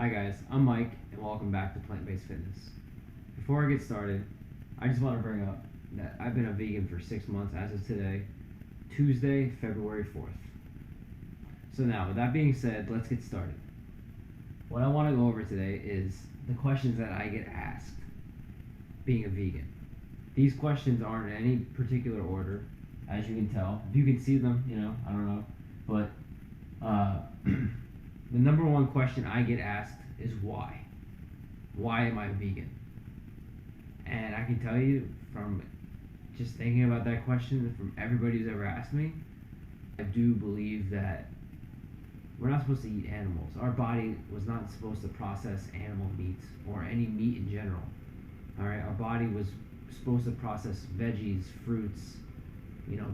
Hi guys, I'm Mike and welcome back to Plant Based Fitness. Before I get started, I just want to bring up that I've been a vegan for 6 months as of today, Tuesday, February 4th. So now, with that being said, let's get started. What I want to go over today is the questions that I get asked being a vegan. These questions aren't in any particular order, as you can tell. If you can see them, I don't know. But the number one question I get asked is why? Why am I vegan? And I can tell you from just thinking about that question, from everybody who's ever asked me, I do believe that we're not supposed to eat animals. Our body was not supposed to process animal meat or any meat in general. Alright, our body was supposed to process veggies, fruits,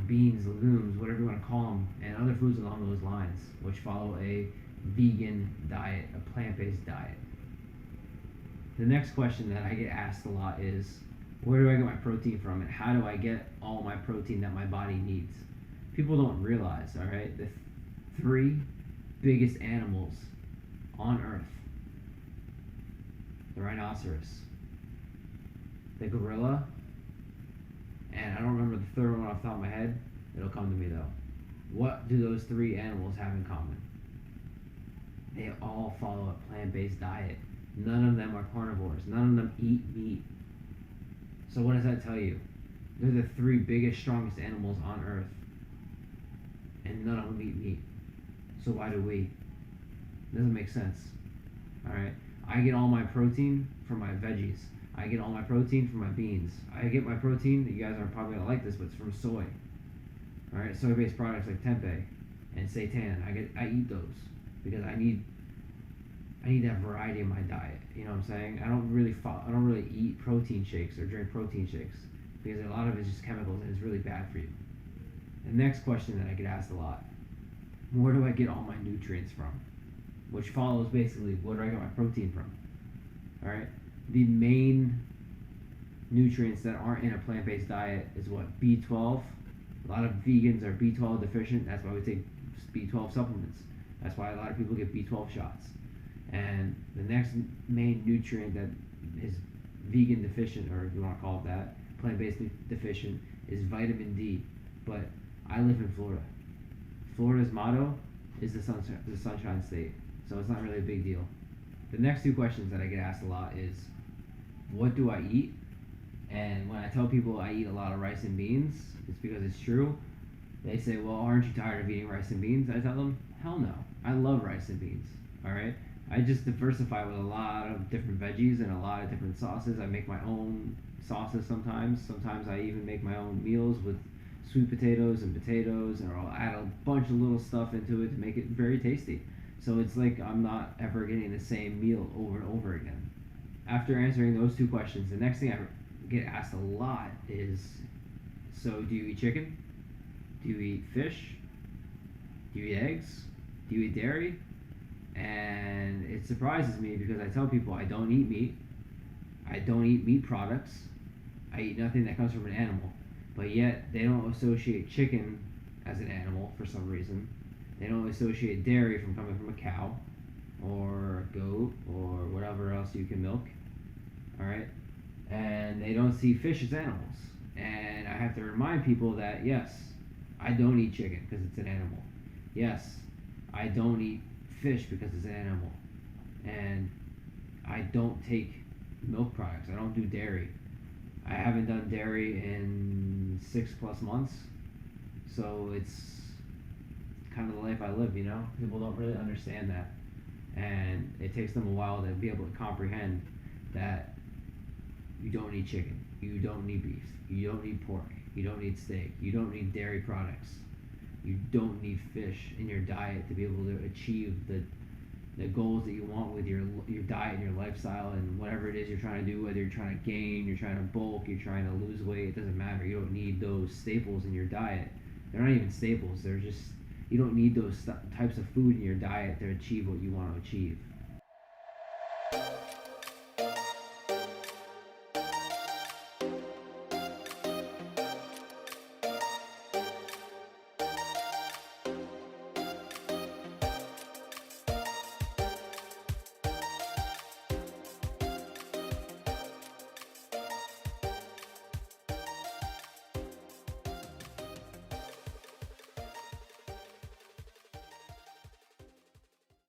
beans, legumes, whatever you want to call them, and other foods along those lines, which follow a vegan diet, a plant-based diet. The next question that I get asked a lot is, where do I get my protein from, and how do I get all my protein that my body needs? People don't realize, alright, the three biggest animals on Earth: the rhinoceros, the gorilla, and I don't remember the third one off the top of my head. It'll come to me though. What do those three animals have in common? They all follow a plant-based diet. None of them are carnivores. None of them eat meat. So what does that tell you? They're the three biggest, strongest animals on Earth, and none of them eat meat. So why do we? It doesn't make sense. Alright? I get all my protein from my veggies. I get all my protein from my beans. I get my protein, you guys aren't probably going to like this, but it's from soy. Alright? Soy-based products like tempeh and seitan. I eat those because I need that variety in my diet. You know what I'm saying? I don't really eat protein shakes or drink protein shakes because a lot of it's just chemicals and it's really bad for you. The next question that I get asked a lot: where do I get all my nutrients from? Which follows basically, where do I get my protein from? Alright? The main nutrients that aren't in a plant-based diet is what? B12. A lot of vegans are B12 deficient. That's why we take B12 supplements. That's why a lot of people get B12 shots. And the next main nutrient that is vegan deficient, or if you want to call it that, plant-based deficient, is vitamin D. But I live in Florida. Florida's motto is the sunshine state, so it's not really a big deal. The next two questions that I get asked a lot is, what do I eat? And when I tell people I eat a lot of rice and beans, it's because it's true. They say, well, aren't you tired of eating rice and beans? I tell them, hell no. I love rice and beans, alright? I just diversify with a lot of different veggies and a lot of different sauces. I make my own sauces sometimes. Sometimes I even make my own meals with sweet potatoes, or I'll add a bunch of little stuff into it to make it very tasty. So it's like I'm not ever getting the same meal over and over again. After answering those two questions, the next thing I get asked a lot is, so do you eat chicken? Do you eat fish? Do you eat eggs? Do you eat dairy? And it surprises me because I tell people I don't eat meat. I don't eat meat products. I eat nothing that comes from an animal. But yet, they don't associate chicken as an animal for some reason. They don't associate dairy from coming from a cow or a goat or whatever else you can milk. Alright? And they don't see fish as animals. And I have to remind people that, yes, I don't eat chicken because it's an animal. Yes, I don't eat fish because it's an animal. And I don't take milk products. I don't do dairy. I haven't done dairy in 6+ months. So it's kind of the life I live, People don't really understand that. And it takes them a while to be able to comprehend that you don't need chicken, you don't need beef, you don't need pork, you don't need steak, you don't need dairy products, you don't need fish in your diet to be able to achieve the goals that you want with your diet and your lifestyle and whatever it is you're trying to do, whether you're trying to gain, you're trying to bulk, you're trying to lose weight, it doesn't matter. You don't need those staples in your diet. They're not even staples, you don't need those types of food in your diet to achieve what you want to achieve.